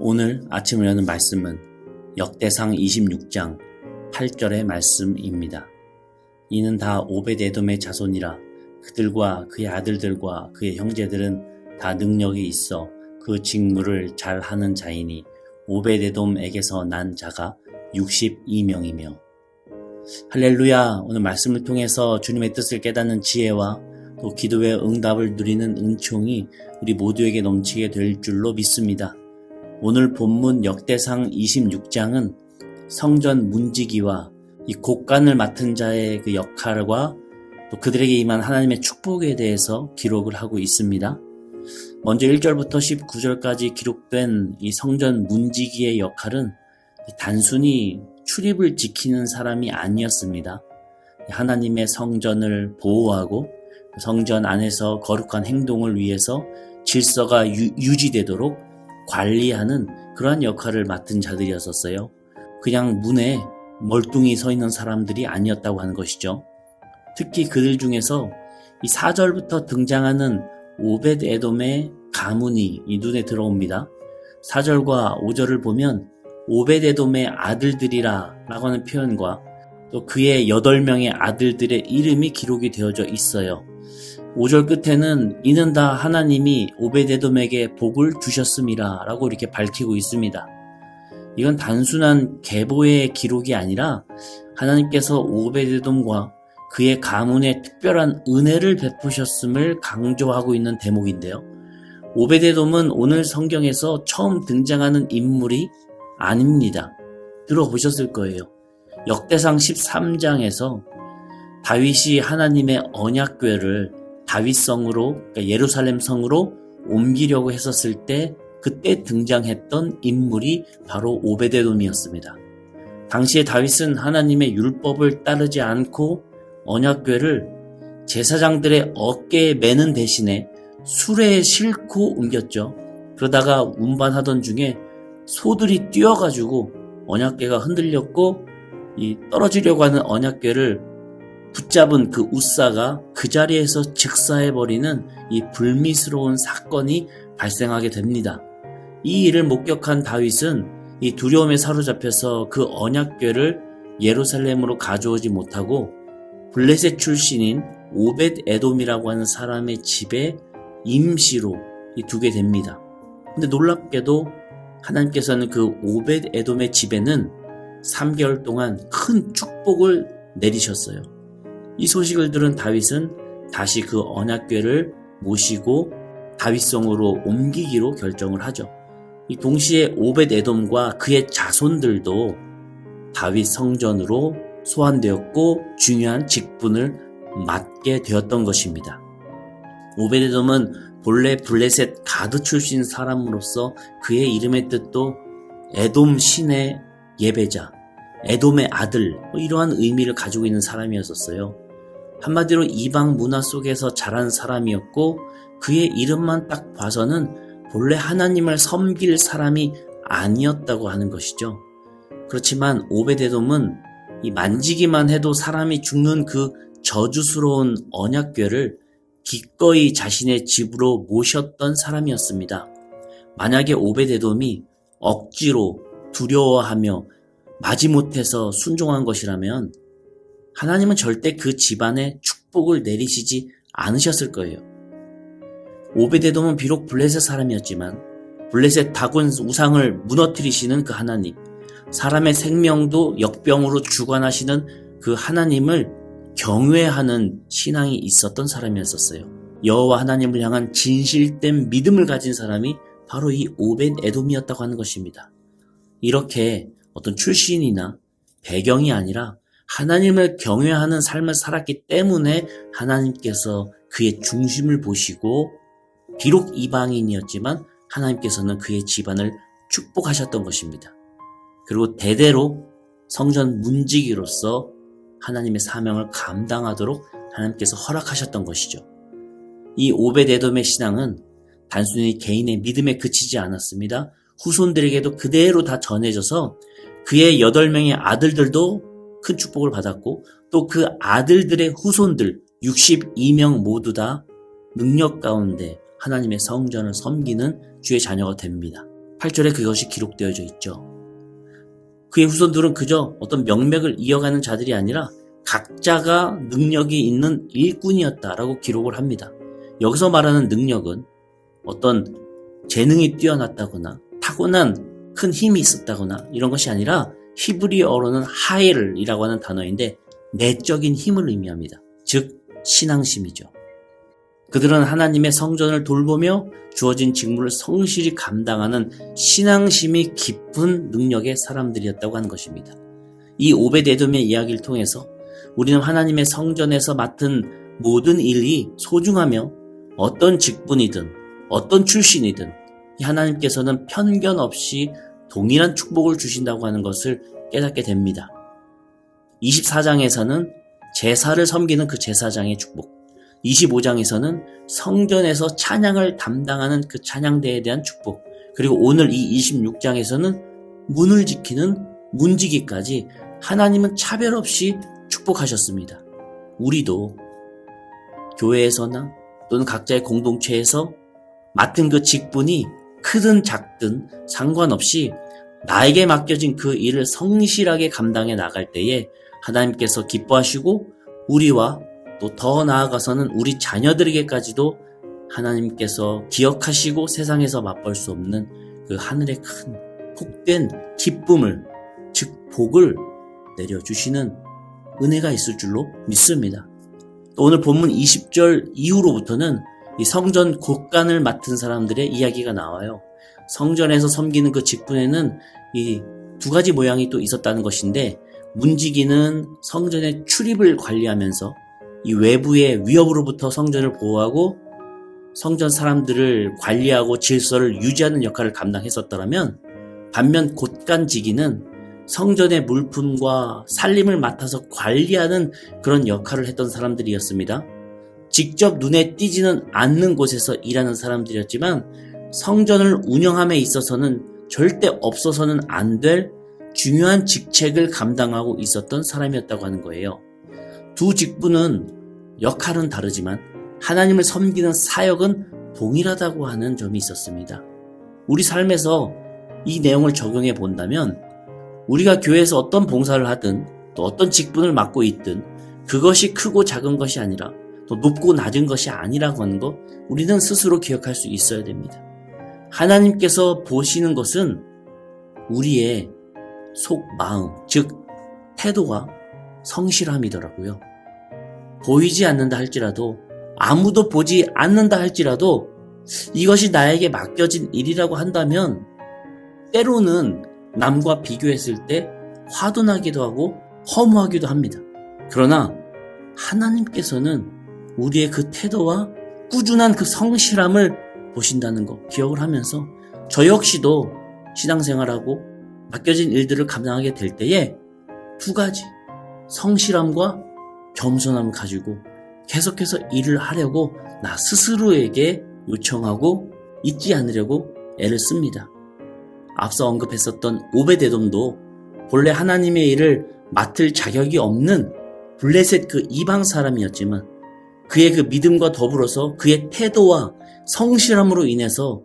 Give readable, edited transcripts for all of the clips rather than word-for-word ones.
오늘 아침을 여는 말씀은 역대상 26장 8절의 말씀입니다. 이는 다 오벳에돔의 자손이라. 그들과 그의 아들들과 그의 형제들은 다 능력이 있어 그 직무를 잘 하는 자이니 오벳에돔에게서 난 자가 62명이며. 할렐루야. 오늘 말씀을 통해서 주님의 뜻을 깨닫는 지혜와 또 기도의 응답을 누리는 은총이 우리 모두에게 넘치게 될 줄로 믿습니다. 오늘 본문 역대상 26장은 성전 문지기와 이 곡간을 맡은 자의 그 역할과 또 그들에게 임한 하나님의 축복에 대해서 기록을 하고 있습니다. 먼저 1절부터 19절까지 기록된 이 성전 문지기의 역할은 단순히 출입을 지키는 사람이 아니었습니다. 하나님의 성전을 보호하고 성전 안에서 거룩한 행동을 위해서 질서가 유지되도록 관리하는 그러한 역할을 맡은 자들이었었어요. 그냥 문에 멀뚱히 서 있는 사람들이 아니었다고 하는 것이죠. 특히 그들 중에서 이 4절부터 등장하는 오벳에돔의 가문이 이 눈에 들어옵니다. 4절과 5절을 보면 오벳에돔의 아들들이라 라고 하는 표현과 또 그의 8명의 아들들의 이름이 기록이 되어져 있어요. 5절 끝에는 이는 다 하나님이 오벳에돔에게 복을 주셨음이라 라고 이렇게 밝히고 있습니다. 이건 단순한 계보의 기록이 아니라 하나님께서 오벳에돔과 그의 가문에 특별한 은혜를 베푸셨음을 강조하고 있는 대목인데요. 오벳에돔은 오늘 성경에서 처음 등장하는 인물이 아닙니다. 들어보셨을 거예요. 역대상 13장에서 다윗이 하나님의 언약궤를 다윗성으로, 그러니까 예루살렘 성으로 옮기려고 했었을 때 그때 등장했던 인물이 바로 오벳에돔이었습니다. 당시에 다윗은 하나님의 율법을 따르지 않고 언약궤를 제사장들의 어깨에 매는 대신에 수레에 싣고 옮겼죠. 그러다가 운반하던 중에 소들이 뛰어가지고 언약궤가 흔들렸고 이 떨어지려고 하는 언약궤를 붙잡은 그 웃사가 그 자리에서 즉사해버리는 이 불미스러운 사건이 발생하게 됩니다. 이 일을 목격한 다윗은 이 두려움에 사로잡혀서 그 언약궤를 예루살렘으로 가져오지 못하고 블레셋 출신인 오벳에돔이라고 하는 사람의 집에 임시로 두게 됩니다. 근데 놀랍게도 하나님께서는 그 오벳에돔의 집에는 3개월 동안 큰 축복을 내리셨어요. 이 소식을 들은 다윗은 다시 그 언약궤를 모시고 다윗성으로 옮기기로 결정을 하죠. 이 동시에 오벳에돔과 그의 자손들도 다윗 성전으로 소환되었고 중요한 직분을 맡게 되었던 것입니다. 오벳에돔은 본래 블레셋 가드 출신 사람으로서 그의 이름의 뜻도 에돔 신의 예배자, 에돔의 아들, 이러한 의미를 가지고 있는 사람이었었어요. 한마디로 이방 문화 속에서 자란 사람이었고 그의 이름만 딱 봐서는 본래 하나님을 섬길 사람이 아니었다고 하는 것이죠. 그렇지만 오벳에돔은 이 만지기만 해도 사람이 죽는 그 저주스러운 언약궤를 기꺼이 자신의 집으로 모셨던 사람이었습니다. 만약에 오벳에돔이 억지로 두려워하며 마지못해서 순종한 것이라면 하나님은 절대 그 집안에 축복을 내리시지 않으셨을 거예요. 오벳에돔은 비록 블레셋 사람이었지만 블레셋 다곤 우상을 무너뜨리시는 그 하나님, 사람의 생명도 역병으로 주관하시는 그 하나님을 경외하는 신앙이 있었던 사람이었어요. 여호와 하나님을 향한 진실된 믿음을 가진 사람이 바로 이 오벳에돔이었다고 하는 것입니다. 이렇게 어떤 출신이나 배경이 아니라 하나님을 경외하는 삶을 살았기 때문에 하나님께서 그의 중심을 보시고 비록 이방인이었지만 하나님께서는 그의 집안을 축복하셨던 것입니다. 그리고 대대로 성전 문지기로서 하나님의 사명을 감당하도록 하나님께서 허락하셨던 것이죠. 이 오벳에돔의 신앙은 단순히 개인의 믿음에 그치지 않았습니다. 후손들에게도 그대로 다 전해져서 그의 8명의 아들들도 큰 축복을 받았고 또 그 아들들의 후손들 62명 모두 다 능력 가운데 하나님의 성전을 섬기는 주의 자녀가 됩니다. 8절에 그것이 기록되어져 있죠. 그의 후손들은 그저 어떤 명맥을 이어가는 자들이 아니라 각자가 능력이 있는 일꾼이었다라고 기록을 합니다. 여기서 말하는 능력은 어떤 재능이 뛰어났다거나 타고난 큰 힘이 있었다거나 이런 것이 아니라 히브리어로는 하일이라고 하는 단어인데 내적인 힘을 의미합니다. 즉 신앙심이죠. 그들은 하나님의 성전을 돌보며 주어진 직무를 성실히 감당하는 신앙심이 깊은 능력의 사람들이었다고 하는 것입니다. 이 오벳에돔의 이야기를 통해서 우리는 하나님의 성전에서 맡은 모든 일이 소중하며 어떤 직분이든 어떤 출신이든 하나님께서는 편견 없이 동일한 축복을 주신다고 하는 것을 깨닫게 됩니다. 24장에서는 제사를 섬기는 그 제사장의 축복, 25장에서는 성전에서 찬양을 담당하는 그 찬양대에 대한 축복, 그리고 오늘 이 26장에서는 문을 지키는 문지기까지 하나님은 차별 없이 축복하셨습니다. 우리도 교회에서나 또는 각자의 공동체에서 맡은 그 직분이 크든 작든 상관없이 나에게 맡겨진 그 일을 성실하게 감당해 나갈 때에 하나님께서 기뻐하시고 우리와 또 더 나아가서는 우리 자녀들에게까지도 하나님께서 기억하시고 세상에서 맛볼 수 없는 그 하늘의 큰 복된 기쁨을, 즉 복을 내려주시는 은혜가 있을 줄로 믿습니다. 또 오늘 본문 20절 이후로부터는 이 성전 곳간을 맡은 사람들의 이야기가 나와요. 성전에서 섬기는 그 직분에는 이 두 가지 모양이 또 있었다는 것인데, 문지기는 성전의 출입을 관리하면서 이 외부의 위협으로부터 성전을 보호하고 성전 사람들을 관리하고 질서를 유지하는 역할을 감당했었더라면, 반면 곳간지기는 성전의 물품과 살림을 맡아서 관리하는 그런 역할을 했던 사람들이었습니다. 직접 눈에 띄지는 않는 곳에서 일하는 사람들이었지만 성전을 운영함에 있어서는 절대 없어서는 안 될 중요한 직책을 감당하고 있었던 사람이었다고 하는 거예요. 두 직분은 역할은 다르지만 하나님을 섬기는 사역은 동일하다고 하는 점이 있었습니다. 우리 삶에서 이 내용을 적용해 본다면 우리가 교회에서 어떤 봉사를 하든 또 어떤 직분을 맡고 있든 그것이 크고 작은 것이 아니라 또 높고 낮은 것이 아니라고 하는 것, 우리는 스스로 기억할 수 있어야 됩니다. 하나님께서 보시는 것은 우리의 속 마음, 즉 태도와 성실함이더라고요. 보이지 않는다 할지라도, 아무도 보지 않는다 할지라도 이것이 나에게 맡겨진 일이라고 한다면 때로는 남과 비교했을 때 화도 나기도 하고 허무하기도 합니다. 그러나 하나님께서는 우리의 그 태도와 꾸준한 그 성실함을 보신다는 거 기억을 하면서 저 역시도 신앙생활하고 맡겨진 일들을 감당하게 될 때에 두 가지, 성실함과 겸손함을 가지고 계속해서 일을 하려고 나 스스로에게 요청하고 잊지 않으려고 애를 씁니다. 앞서 언급했었던 오벳에돔도 본래 하나님의 일을 맡을 자격이 없는 블레셋 그 이방 사람이었지만 그의 그 믿음과 더불어서 그의 태도와 성실함으로 인해서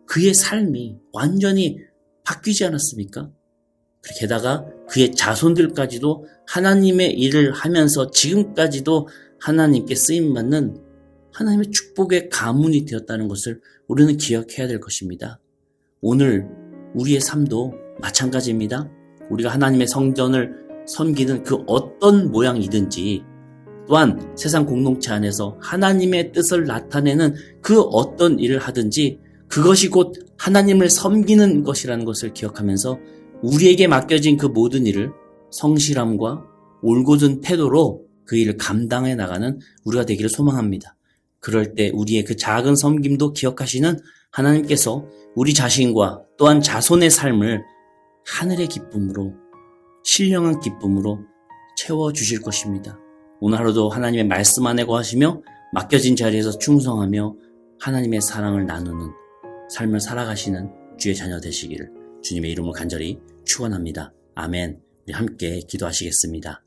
그의 삶이 완전히 바뀌지 않았습니까? 게다가 그의 자손들까지도 하나님의 일을 하면서 지금까지도 하나님께 쓰임받는 하나님의 축복의 가문이 되었다는 것을 우리는 기억해야 될 것입니다. 오늘 우리의 삶도 마찬가지입니다. 우리가 하나님의 성전을 섬기는 그 어떤 모양이든지, 또한 세상 공동체 안에서 하나님의 뜻을 나타내는 그 어떤 일을 하든지 그것이 곧 하나님을 섬기는 것이라는 것을 기억하면서 우리에게 맡겨진 그 모든 일을 성실함과 올곧은 태도로 그 일을 감당해 나가는 우리가 되기를 소망합니다. 그럴 때 우리의 그 작은 섬김도 기억하시는 하나님께서 우리 자신과 또한 자손의 삶을 하늘의 기쁨으로, 신령한 기쁨으로 채워주실 것입니다. 오늘 하루도 하나님의 말씀 안에 거하시며 맡겨진 자리에서 충성하며 하나님의 사랑을 나누는 삶을 살아가시는 주의 자녀 되시기를 주님의 이름으로 간절히 축원합니다. 아멘. 우리 함께 기도하시겠습니다.